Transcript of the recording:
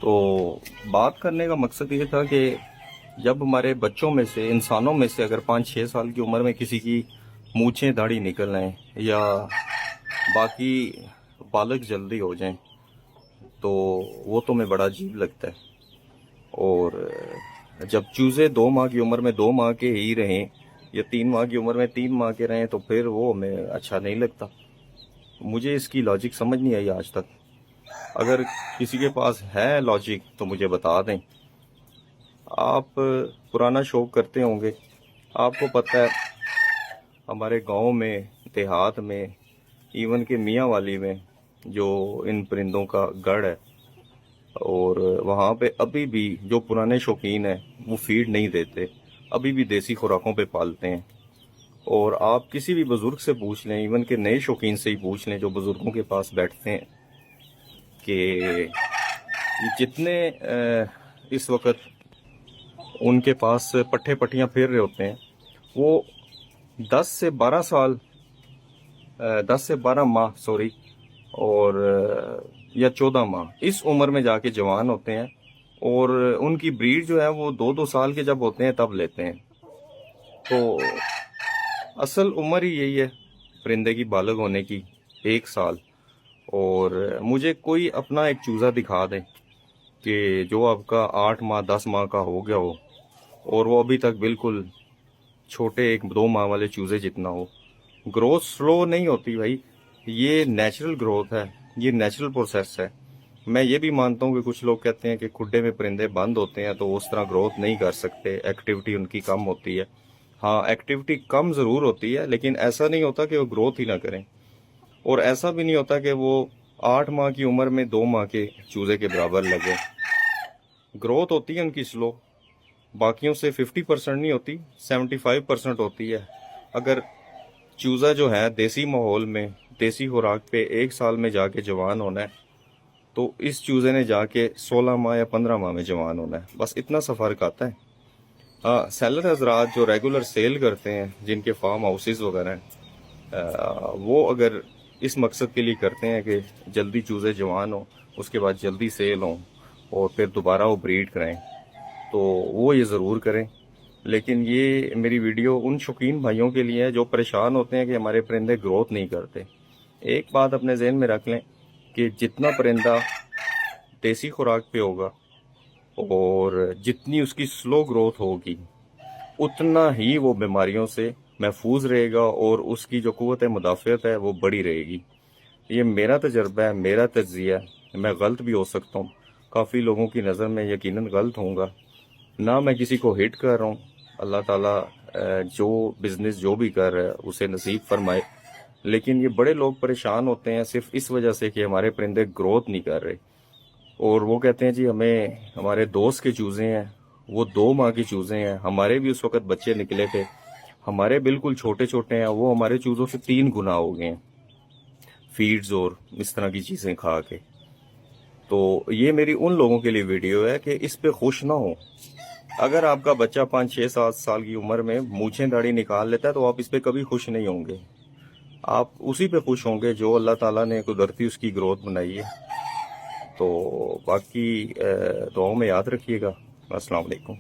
تو بات کرنے کا مقصد یہ تھا کہ جب ہمارے بچوں میں سے انسانوں میں سے اگر 5-6 سال کی عمر میں کسی کی مونچھیں داڑھی نکل آئیں یا باقی بالغ جلدی ہو جائیں تو وہ تو میں بڑا عجیب لگتا ہے. اور جب چوزے 2 ماہ کی عمر میں 2 ماہ کے ہی رہیں یا 3 ماہ کی عمر میں 3 ماہ کے رہیں تو پھر وہ ہمیں اچھا نہیں لگتا. مجھے اس کی لاجک سمجھ نہیں آئی آج تک. اگر کسی کے پاس ہے لاجک تو مجھے بتا دیں. آپ پرانا شوق کرتے ہوں گے. آپ کو پتہ ہے ہمارے گاؤں میں، دیہات میں، ایون کہ میاں والی میں جو ان پرندوں کا گڑھ ہے، اور وہاں پہ ابھی بھی جو پرانے شوقین ہیں وہ فیڈ نہیں دیتے، ابھی بھی دیسی خوراکوں پہ پالتے ہیں. اور آپ کسی بھی بزرگ سے پوچھ لیں، ایون کہ نئے شوقین سے ہی پوچھ لیں جو بزرگوں کے پاس بیٹھتے ہیں، کہ یہ جتنے اس وقت ان کے پاس پٹھے پٹیاں پھیر رہے ہوتے ہیں وہ 10 سے 12 ماہ اور یا 14 ماہ اس عمر میں جا کے جوان ہوتے ہیں. اور ان کی بریڈ جو ہے وہ 2-2 سال کے جب ہوتے ہیں تب لیتے ہیں. تو اصل عمر ہی یہی ہے پرندے کی بالغ ہونے کی، 1 سال. اور مجھے کوئی اپنا ایک چوزا دکھا دیں کہ جو آپ کا 8 ماہ 10 ماہ کا ہو گیا ہو اور وہ ابھی تک بالکل چھوٹے 1-2 ماہ والے چوزے جتنا ہو. گروتھ سلو نہیں ہوتی بھائی، یہ نیچرل گروتھ ہے، یہ نیچرل پروسیس ہے. میں یہ بھی مانتا ہوں کہ کچھ لوگ کہتے ہیں کہ کھڈے میں پرندے بند ہوتے ہیں تو اس طرح گروتھ نہیں کر سکتے، ایکٹیویٹی ان کی کم ہوتی ہے. ہاں، ایکٹیویٹی کم ضرور ہوتی ہے لیکن ایسا نہیں ہوتا کہ وہ گروتھ ہی نہ کریں. اور ایسا بھی نہیں ہوتا کہ وہ 8 ماہ کی عمر میں 2 ماہ کے چوزے کے برابر لگے. گروتھ ہوتی ہے ان کی سلو، باقیوں سے 50% نہیں ہوتی، 75% ہوتی ہے. اگر چوزا جو ہے دیسی ماحول میں دیسی خوراک پہ 1 سال میں جا کے جوان ہونا ہے تو اس چوزے نے جا کے 16 ماہ یا 15 ماہ میں جوان ہونا ہے. بس اتنا سا فرق آتا ہے. ہاں، سیلر حضرات جو ریگولر سیل کرتے ہیں، جن کے فارم ہاؤسز وغیرہ ہیں، وہ اگر اس مقصد کے لیے کرتے ہیں کہ جلدی چوزے جوان ہوں، اس کے بعد جلدی سیل ہوں اور پھر دوبارہ وہ بریڈ کریں تو وہ یہ ضرور کریں. لیکن یہ میری ویڈیو ان شوقین بھائیوں کے لیے ہے جو پریشان ہوتے ہیں کہ ہمارے پرندے گروتھ نہیں کرتے. ایک بات اپنے ذہن میں رکھ لیں کہ جتنا پرندہ دیسی خوراک پہ ہوگا اور جتنی اس کی سلو گروتھ ہوگی اتنا ہی وہ بیماریوں سے محفوظ رہے گا اور اس کی جو قوت مدافعت ہے وہ بڑی رہے گی. یہ میرا تجربہ ہے، میرا تجزیہ ہے. میں غلط بھی ہو سکتا ہوں، کافی لوگوں کی نظر میں یقیناً غلط ہوں گا. نہ میں کسی کو ہٹ کر رہا ہوں. اللہ تعالیٰ جو بزنس جو بھی کر رہا ہے اسے نصیب فرمائے. لیکن یہ بڑے لوگ پریشان ہوتے ہیں صرف اس وجہ سے کہ ہمارے پرندے گروتھ نہیں کر رہے، اور وہ کہتے ہیں جی ہمیں ہمارے دوست کے چوزے ہیں، وہ 2 ماہ کی چوزے ہیں، ہمارے بھی اس وقت بچے نکلے تھے، ہمارے بالکل چھوٹے چھوٹے ہیں، وہ ہمارے چوزوں سے 3 گنا ہو گئے ہیں فیڈز اور اس طرح کی چیزیں کھا کے. تو یہ میری ان لوگوں کے لیے ویڈیو ہے کہ اس پہ خوش نہ ہو. اگر آپ کا بچہ 5-6-7 سال کی عمر میں مونچھیں داڑھی نکال لیتا ہے تو آپ اس پہ کبھی خوش نہیں ہوں گے. آپ اسی پہ خوش ہوں گے جو اللہ تعالیٰ نے قدرتی اس کی گروتھ بنائی ہے. تو باقی دعاؤں میں یاد رکھیے گا. السلام علیکم.